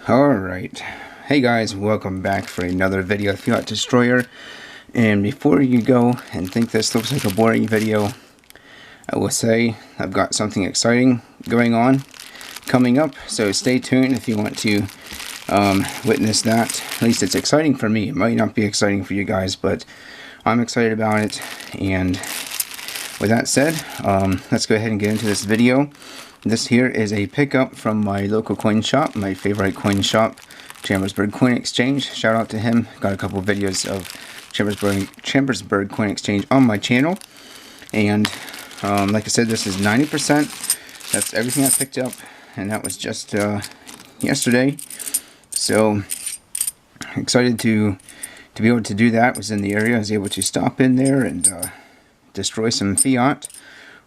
Alright, hey guys, welcome back for another video of Fiat Destroyer. And before you go and think this looks like a boring video, I will say I've got something exciting going on coming up, so stay tuned if you want to witness that. At least it's exciting for me. It might not be exciting for you guys, but I'm excited about it. And with that said, let's go ahead and get into this video. This here is a pickup from my local coin shop, my favorite coin shop, Chambersburg Coin Exchange. Shout out to him. Got a couple of videos of Chambersburg Coin Exchange on my channel. And like I said, this is 90%. That's everything I picked up, and that was just yesterday. So excited to be able to do that. Was in the area. I was able to stop in there and destroy some Fiat.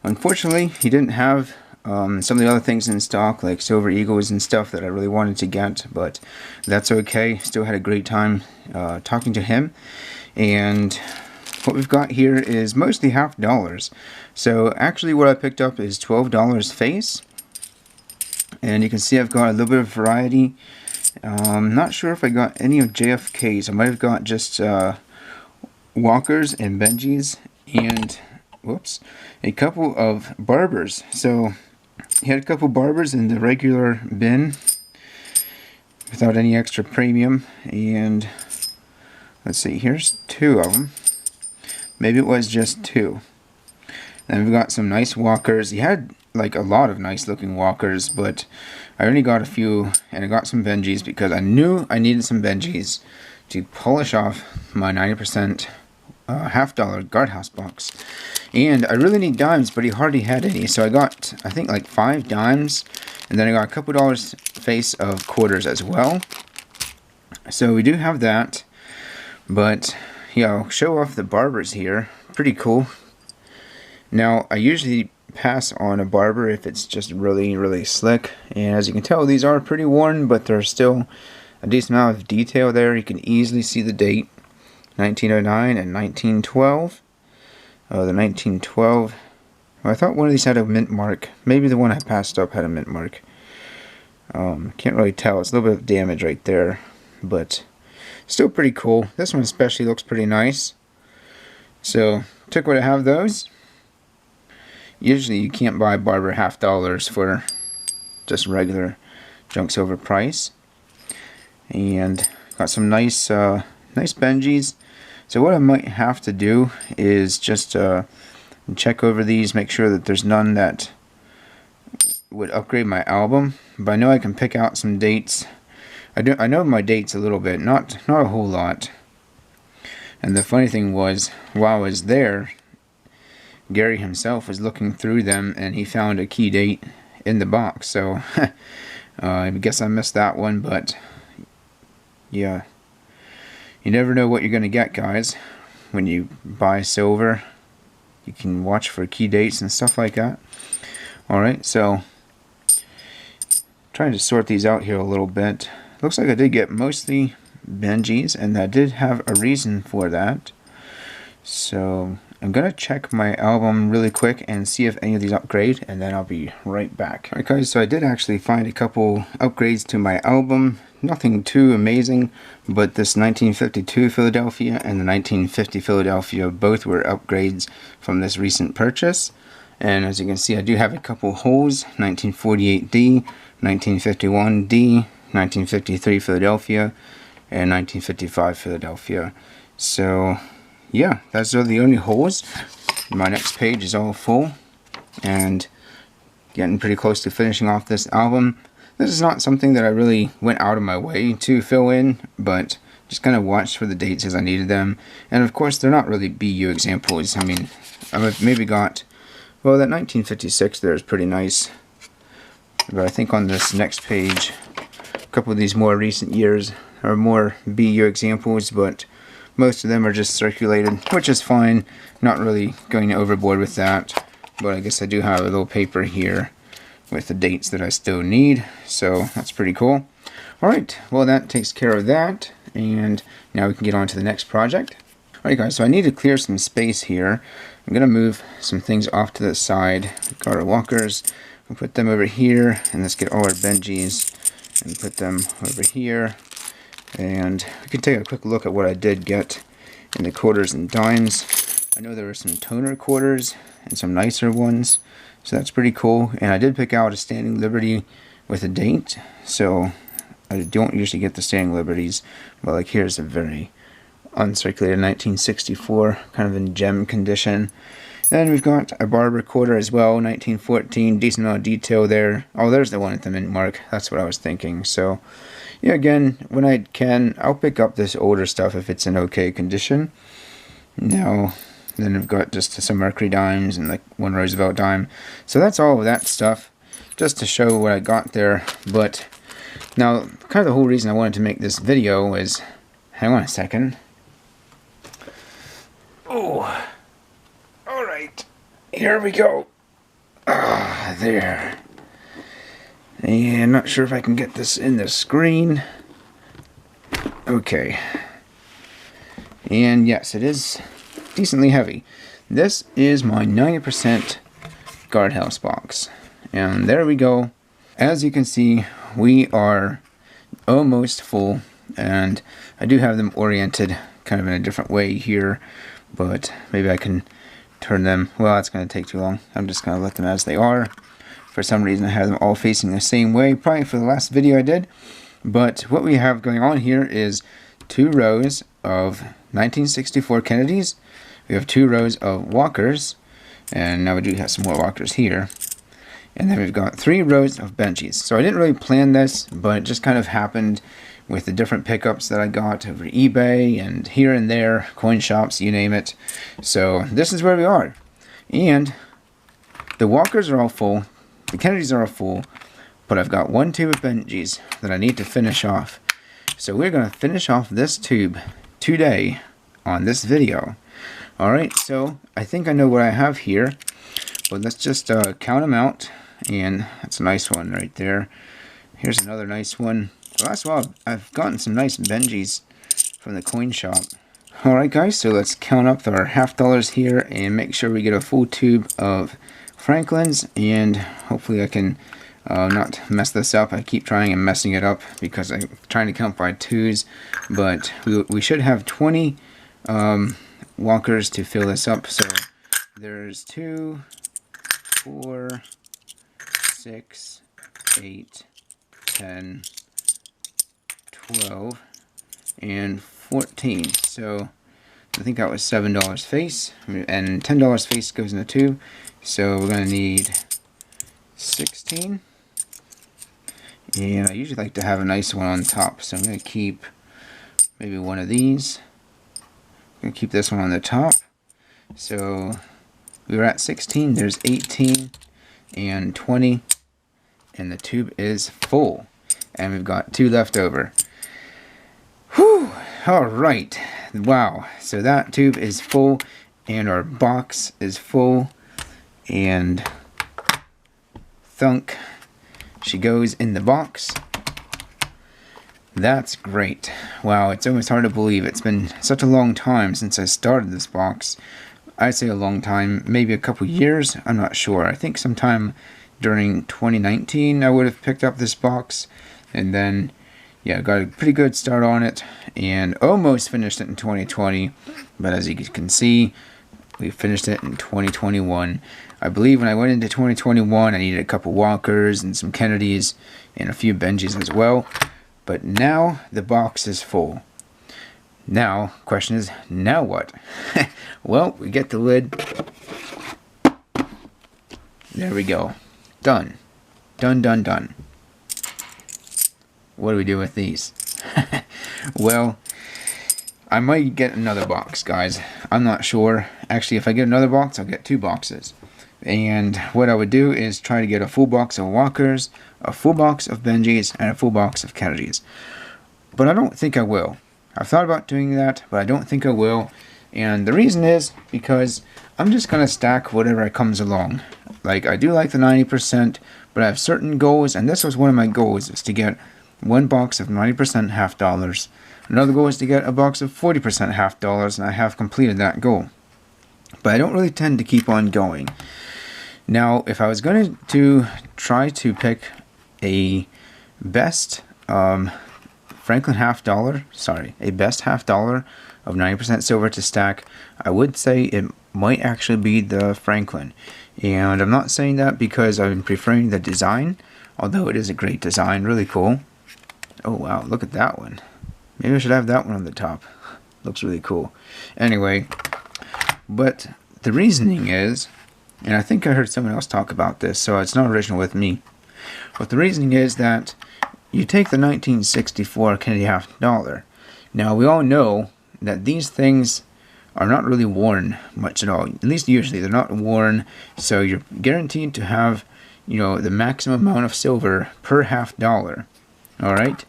Unfortunately, he didn't have some of the other things in stock, like Silver Eagles and stuff that I really wanted to get, but that's okay. Still had a great time talking to him. And what we've got here is mostly $half. So actually what I picked up is $12 face. And you can see I've got a little bit of variety. I'm not sure if I got any of JFK's. I might have got just Walkers and Benjis and, whoops, a couple of Barbers. So he had a couple Barbers in the regular bin without any extra premium, and let's see, here's two of them. Maybe it was just two. Then we've got some nice Walkers. He had like a lot of nice looking Walkers, but I only got a few, and I got some Benjis because I knew I needed some Benjis to polish off my 90% $half guardhouse box. And I really need dimes, but he hardly had any, so I got, I think, like 5 dimes, and then I got a couple dollars face of quarters as well. So we do have that, but yeah, I'll show off the Barbers here. Pretty cool. Now, I usually pass on a Barber if it's just really slick, and as you can tell, these are pretty worn, but there's still a decent amount of detail there. You can easily see the date, 1909 and 1912. The 1912, well, I thought one of these had a mint mark. Maybe the one I passed up had a mint mark. Can't really tell. It's a little bit of damage right there, but still pretty cool. This one especially looks pretty nice. So took what I have those. Usually you can't buy Barber $half for just regular junk silver price. And got some nice Benjis. So what I might have to do is just check over these, make sure that there's none that would upgrade my album. But I know I can pick out some dates. I know my dates a little bit, not a whole lot. And the funny thing was, while I was there, Gary himself was looking through them, and he found a key date in the box. So I guess I missed that one, but yeah. You never know what you're going to get, guys. When you buy silver, you can watch for key dates and stuff like that. Alright, so trying to sort these out here a little bit. Looks like I did get mostly Benjis, and I did have a reason for that. So I'm going to check my album really quick and see if any of these upgrade, and then I'll be right back. Alright guys, so I did actually find a couple upgrades to my album. Nothing too amazing, but this 1952 Philadelphia and the 1950 Philadelphia both were upgrades from this recent purchase. And as you can see, I do have a couple holes, 1948D, 1951D, 1953 Philadelphia, and 1955 Philadelphia. So yeah, those are the only holes. My next page is all full, and getting pretty close to finishing off this album. This is not something that I really went out of my way to fill in, but just kind of watched for the dates as I needed them. And of course, they're not really BU examples. I mean, I've maybe got, well, that 1956 there is pretty nice. But I think on this next page, a couple of these more recent years are more BU examples, but most of them are just circulated, which is fine. Not really going overboard with that. But I guess I do have a little paper here with the dates that I still need, so that's pretty cool. Alright, well that takes care of that, and now we can get on to the next project. Alright guys, so I need to clear some space here. I'm going to move some things off to the side. We've got our Walkers, we'll put them over here, and let's get all our Benjis and put them over here. And we can take a quick look at what I did get in the quarters and dimes. I know there were some toner quarters and some nicer ones, so that's pretty cool. And I did pick out a standing liberty with a date, so I don't usually get the standing liberties, but like here's a very uncirculated 1964, kind of in gem condition. Then we've got a barber quarter as well, 1914, decent amount of detail there. Oh, there's the one at the mint mark, that's what I was thinking. So yeah, again, when I can, I'll pick up this older stuff if it's in okay condition. Now, then I've got just some Mercury dimes and like one Roosevelt dime. So that's all of that stuff, just to show what I got there. But now, kind of the whole reason I wanted to make this video is, hang on a second. Oh, alright, here we go. Ah, there. And not sure if I can get this in the screen. Okay. And yes, it is decently heavy. This is my 90% guardhouse box. And there we go. As you can see, we are almost full. And I do have them oriented kind of in a different way here. But maybe I can turn them. Well, it's going to take too long. I'm just going to let them as they are. For some reason I have them all facing the same way, probably for the last video I did. But what we have going on here is 2 rows of 1964 Kennedys. We have 2 rows of Walkers, and now we do have some more Walkers here. And then we've got 3 rows of Benchies. So I didn't really plan this, but it just kind of happened with the different pickups that I got over eBay and here and there, coin shops, you name it. So this is where we are. And the Walkers are all full. The Kennedys are all full, but I've got 1 tube of Benjis that I need to finish off. So we're going to finish off this tube today on this video. Alright, so I think I know what I have here, but let's just count them out. And that's a nice one right there. Here's another nice one. Last while I've gotten some nice Benjis from the coin shop. Alright guys, so let's count up our $half here and make sure we get a full tube of Franklin's, and hopefully I can not mess this up. I keep trying and messing it up because I'm trying to count by 2s, but we should have 20 Walkers to fill this up. So there's 2, 4, 6, 8, 10, 12, and 14. So I think that was $7 face, and $10 face goes in the tube. So we're going to need 16. And I usually like to have a nice one on top, so I'm going to keep maybe one of these. I'm going to keep this one on the top. So we were at 16, there's 18 and 20, and the tube is full. And we've got 2 left over. Whew! Alright, wow, so that tube is full, and our box is full. And thunk, she goes in the box. That's great. Wow, it's almost hard to believe. It's been such a long time since I started this box. I'd say a long time, maybe a couple years, I'm not sure. I think sometime during 2019 I would have picked up this box, and then yeah, got a pretty good start on it and almost finished it in 2020, but as you can see, we finished it in 2021. I believe when I went into 2021, I needed a couple Walkers and some Kennedys and a few Benjis as well. But now the box is full. Now, question is, now what? Well, we get the lid. There we go. Done. Done, done, done. What do we do with these? Well, I might get another box, guys. I'm not sure. Actually, if I get another box, I'll get 2 boxes. And what I would do is try to get a full box of Walkers, a full box of Benjis, and a full box of Kennedys. But I don't think I will. I've thought about doing that, but I don't think I will. And the reason is because I'm just going to stack whatever comes along. Like, I do like the 90%, but I have certain goals, and this was one of my goals, is to get 1 box of 90% $half. Another goal is to get a box of 40% $half, and I have completed that goal. But I don't really tend to keep on going. Now, if I was going to try to pick a best Franklin half dollar, a best half dollar of 90% silver to stack, I would say it might actually be the Franklin. And I'm not saying that because I'm preferring the design, although it is a great design, really cool. Oh wow, look at that one. Maybe I should have that one on the top. Looks really cool. Anyway, but the reasoning is, and I think I heard someone else talk about this, so it's not original with me. But the reasoning is that you take the 1964 Kennedy half dollar. Now we all know that these things are not really worn much at all. At least usually they're not worn, so you're guaranteed to have, you know, the maximum amount of silver per half dollar. Alright?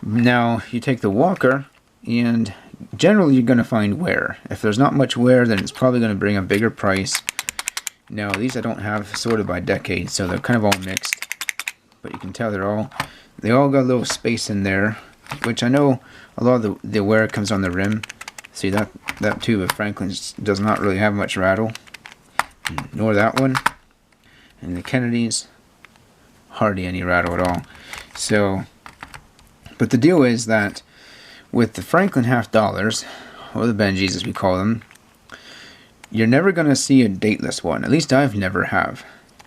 Now you take the Walker, and generally you're going to find wear. If there's not much wear, then it's probably going to bring a bigger price. Now these I don't have sorted by decade, so they're kind of all mixed. But you can tell they all got a little space in there, which I know a lot of the wear comes on the rim. See, that tube of Franklin's does not really have much rattle, nor that one. And the Kennedys, hardly any rattle at all. So, but the deal is that with the Franklin half dollars, or the Benjis as we call them, you're never going to see a dateless one. At least I've never have.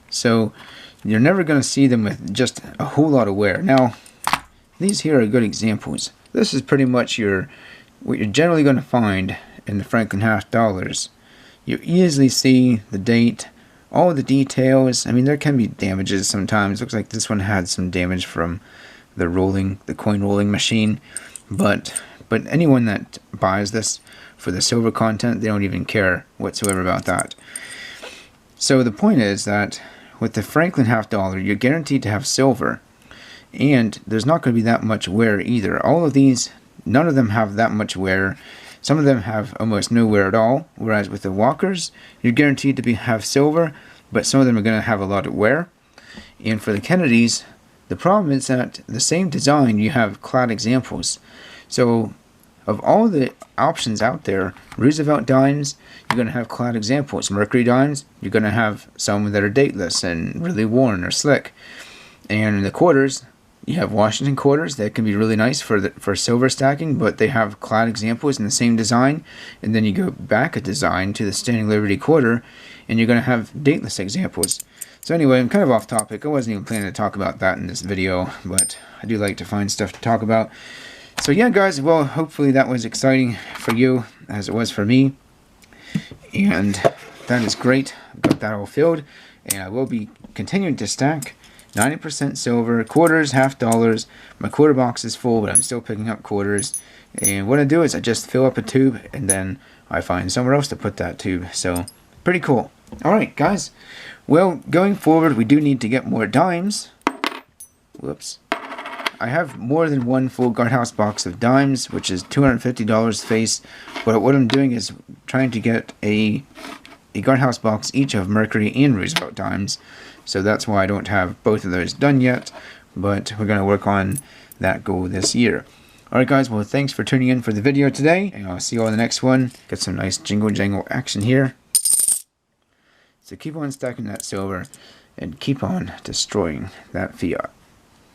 So you're never going to see them with just a whole lot of wear. Now, these here are good examples. This is pretty much what you're generally going to find in the Franklin half dollars. You easily see the date, all the details. I mean, there can be damages sometimes. Looks like this one had some damage from the coin rolling machine. But anyone that buys this for the silver content, they don't even care whatsoever about that. So the point is that with the Franklin half dollar, you're guaranteed to have silver, and there's not going to be that much wear either. All of these, none of them have that much wear. Some of them have almost no wear at all, whereas with the Walkers, you're guaranteed to have silver, but some of them are going to have a lot of wear. And for the Kennedys, the problem is that the same design, you have clad examples. So of all the options out there, Roosevelt dimes, you're going to have clad examples. Mercury dimes, you're going to have some that are dateless and really worn or slick. And in the quarters, you have Washington quarters that can be really nice for silver stacking, but they have clad examples in the same design. And then you go back a design to the Standing Liberty quarter, and you're going to have dateless examples. So anyway, I'm kind of off topic. I wasn't even planning to talk about that in this video, but I do like to find stuff to talk about. So yeah, guys, well, hopefully that was exciting for you as it was for me. And that is great. I've got that all filled, and I will be continuing to stack 90% silver, quarters, half dollars. My quarter box is full, but I'm still picking up quarters. And what I do is I just fill up a tube, and then I find somewhere else to put that tube. So pretty cool. Alright, guys. Well, going forward, we do need to get more dimes. Whoops. I have more than one full guardhouse box of dimes, which is $250 face. But what I'm doing is trying to get a guardhouse box each of Mercury and Roosevelt dimes. So that's why I don't have both of those done yet. But we're going to work on that goal this year. Alright guys, well thanks for tuning in for the video today. And I'll see you all in the next one. Get some nice jingle jangle action here. So keep on stacking that silver and keep on destroying that fiat.